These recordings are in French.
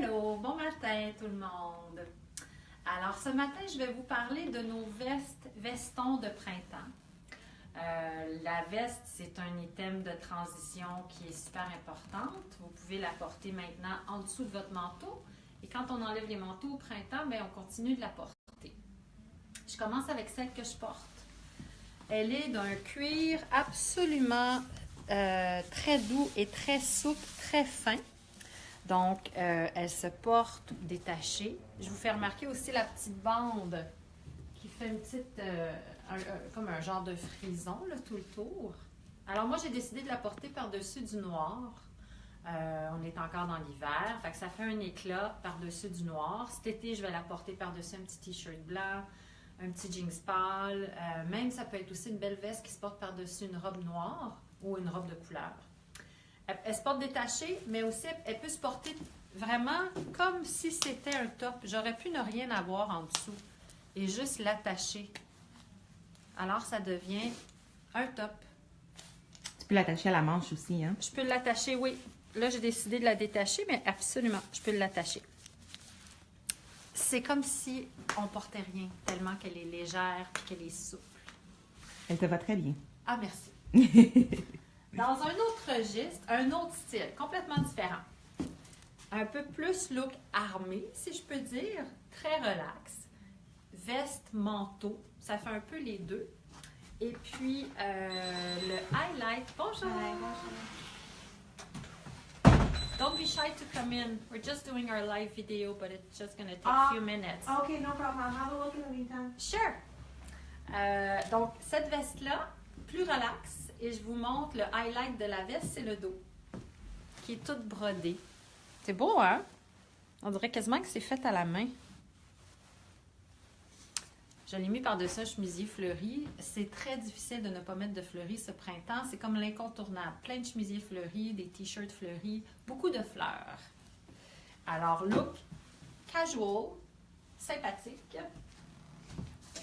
Hello, bon matin tout le monde. Alors ce matin, je vais vous parler de nos vestons de printemps. La veste, c'est un item de transition qui est super importante. Vous pouvez la porter maintenant en dessous de votre manteau. Et quand on enlève les manteaux au printemps, bien, on continue de la porter. Je commence avec celle que je porte. Elle est d'un cuir absolument très doux et très souple, très fin. Donc, elle se porte détachée. Je vous fais remarquer aussi la petite bande qui fait une petite, comme un genre de frison là, tout le tour. Alors moi, j'ai décidé de la porter par-dessus du noir. On est encore dans l'hiver, fait que ça fait un éclat par-dessus du noir. Cet été, je vais la porter par-dessus un petit t-shirt blanc, un petit jeans pâle. Même, ça peut être aussi une belle veste qui se porte par-dessus une robe noire ou une robe de couleur. Elle se porte détachée, mais aussi elle peut se porter vraiment comme si c'était un top. J'aurais pu ne rien avoir en dessous et juste l'attacher. Alors, ça devient un top. Tu peux l'attacher à la manche aussi, hein? Je peux l'attacher, oui. Là, j'ai décidé de la détacher, mais absolument, je peux l'attacher. C'est comme si on portait rien, tellement qu'elle est légère et qu'elle est souple. Elle te va très bien. Ah, merci. Dans un autre registre, un autre style, complètement différent. Un peu plus look armé, si je peux dire, très relax. Veste, manteau, ça fait un peu les deux. Et puis, le highlight. Bonjour! Hi, bonjour. Don't be shy to come in. We're just doing our live video, but it's just going to take a few minutes. Okay, no problem. I'll have a look in the meantime. Sure! Donc, cette veste-là, plus relax. Et je vous montre le highlight de la veste, c'est le dos, qui est tout brodé. C'est beau, hein? On dirait quasiment que c'est fait à la main. Je l'ai mis par-dessus un chemisier fleuri. C'est très difficile de ne pas mettre de fleuris ce printemps. C'est comme l'incontournable. Plein de chemisiers fleuris, des t-shirts fleuris, beaucoup de fleurs. Alors, look casual, sympathique.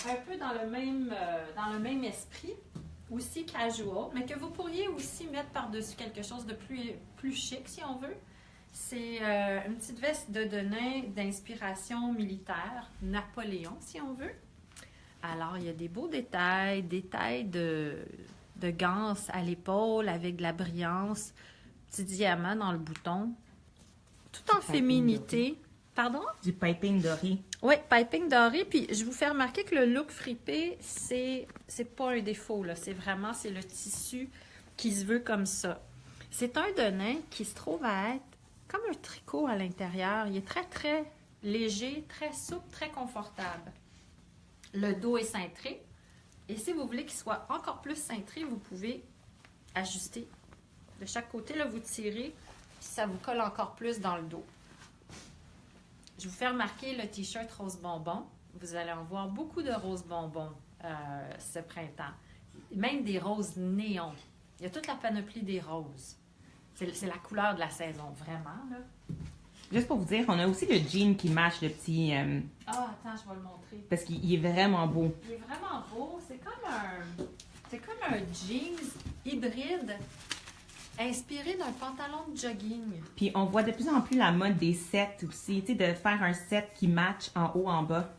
Un peu dans le même esprit. Aussi casual, mais que vous pourriez aussi mettre par-dessus quelque chose de plus chic, si on veut. C'est une petite veste de Denain d'inspiration militaire, Napoléon, si on veut. Alors, il y a des beaux détails de ganse à l'épaule avec de la brillance, petit diamant dans le bouton, tout en féminité. Pardon? Du piping doré. Oui, piping doré. Puis je vous fais remarquer que le look fripé, c'est pas un défaut, là. C'est le tissu qui se veut comme ça. C'est un Denain qui se trouve à être comme un tricot à l'intérieur. Il est très, très léger, très souple, très confortable. Le dos est cintré. Et si vous voulez qu'il soit encore plus cintré, vous pouvez ajuster de chaque côté. Là, vous tirez, puis ça vous colle encore plus dans le dos. Je vous fais remarquer le t-shirt rose bonbon. Vous allez en voir beaucoup de rose bonbon ce printemps. Même des roses néons. Il y a toute la panoplie des roses. C'est la couleur de la saison, vraiment. Là. Juste pour vous dire, on a aussi le jean qui match le petit... Ah, attends, je vais le montrer. Parce qu'il est vraiment beau. Il est vraiment beau. C'est comme un jeans hybride inspiré d'un pantalon de jogging. Puis on voit de plus en plus la mode des sets aussi, tu sais, de faire un set qui match en haut, en bas.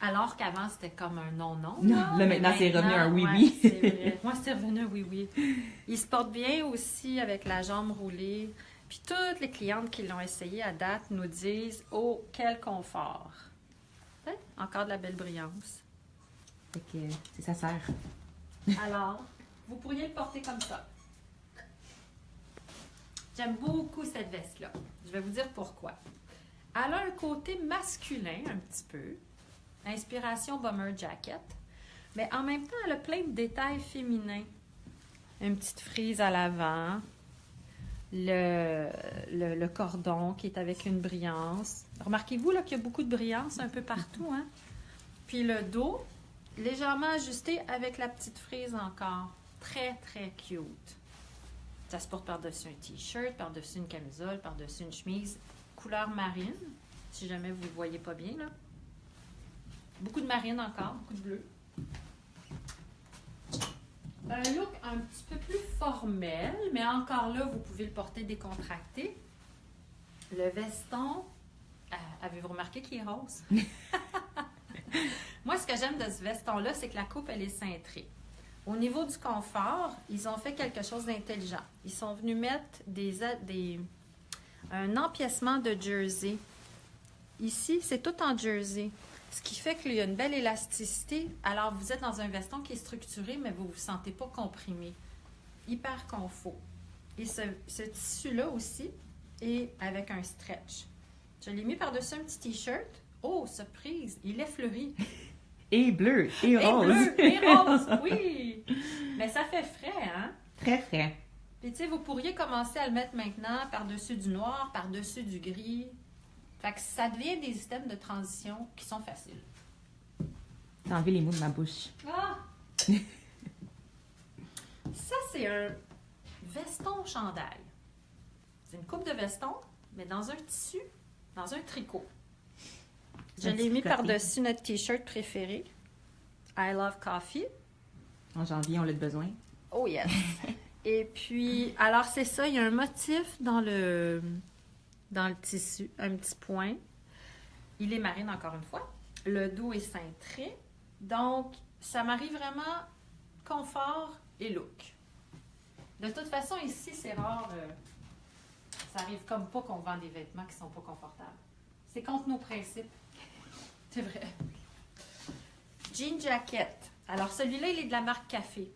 Alors qu'avant, c'était comme un non-non. Non, là maintenant, c'est revenu un oui-oui. Ouais, c'est vrai. Moi, c'est revenu un oui-oui. Il se porte bien aussi avec la jambe roulée. Puis toutes les clientes qui l'ont essayé à date nous disent « Oh, quel confort! » Encore de la belle brillance. Fait que c'est sa sœur. Alors, vous pourriez le porter comme ça. J'aime beaucoup cette veste-là. Je vais vous dire pourquoi. Elle a un côté masculin un petit peu. Inspiration bomber jacket. Mais en même temps, elle a plein de détails féminins. Une petite frise à l'avant. Le cordon qui est avec une brillance. Remarquez-vous là qu'il y a beaucoup de brillance un peu partout. Hein? Puis le dos, légèrement ajusté avec la petite frise encore. Très, très cute. Ça se porte par-dessus un t-shirt, par-dessus une camisole, par-dessus une chemise. Couleur marine, si jamais vous ne le voyez pas bien. Là. Beaucoup de marine encore, beaucoup de bleu. Un look un petit peu plus formel, mais encore là, vous pouvez le porter décontracté. Le veston Avez-vous remarqué qu'il est rose? Moi, ce que j'aime de ce veston-là, c'est que la coupe, elle est cintrée. Au niveau du confort, ils ont fait quelque chose d'intelligent. Ils sont venus mettre un empiècement de jersey. Ici, c'est tout en jersey. Ce qui fait qu'il y a une belle élasticité. Alors, vous êtes dans un veston qui est structuré, mais vous ne vous sentez pas comprimé. Hyper confort. Et ce tissu-là aussi est avec un stretch. Je l'ai mis par-dessus un petit T-shirt. Oh, surprise! Il est fleuri. Et bleu, et rose. Et bleu, et rose, oui! Mais ça fait frais, hein? Très frais. Puis, tu sais, vous pourriez commencer à le mettre maintenant par-dessus du noir, par-dessus du gris. Fait que ça devient des systèmes de transition qui sont faciles. T'as enlevé les mots de ma bouche. Ah! Ça, c'est un veston chandail. C'est une coupe de veston, mais dans un tissu, dans un tricot. Je l'ai mis par-dessus notre T-shirt préféré. I love coffee. En janvier, on l'a besoin. Oh yes! Et puis, alors c'est ça, il y a un motif dans le tissu, un petit point. Il est marine encore une fois. Le dos est cintré. Donc, ça marie vraiment confort et look. De toute façon, ici, c'est rare. Ça arrive comme pas qu'on vend des vêtements qui sont pas confortables. C'est contre nos principes. C'est vrai. Jean jacket. Alors, celui-là, il est de la marque Café.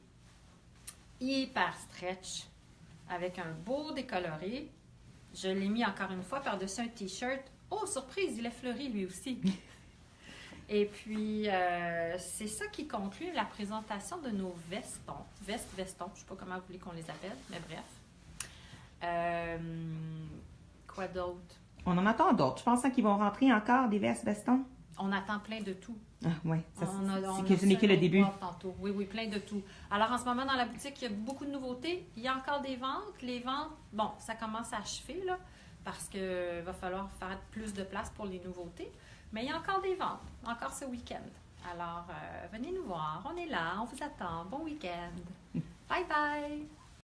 Hyper stretch, avec un beau décoloré. Je l'ai mis encore une fois par-dessus un T-shirt. Oh, surprise, il est fleuri lui aussi. Et puis, c'est ça qui conclut la présentation de nos vestons. Vestons, je ne sais pas comment vous voulez qu'on les appelle, mais bref. Quoi d'autre? On en attend d'autres. Je pense qu'ils vont rentrer encore des vestes vestons. On attend plein de tout. Ah, oui. C'est Ce n'est que le début. Tantôt. Oui, oui, plein de tout. Alors, en ce moment, dans la boutique, il y a beaucoup de nouveautés. Il y a encore des ventes. Les ventes, bon, ça commence à achever, là, parce qu'il va falloir faire plus de place pour les nouveautés. Mais il y a encore des ventes, encore ce week-end. Alors, venez nous voir. On est là, on vous attend. Bon week-end. Bye bye!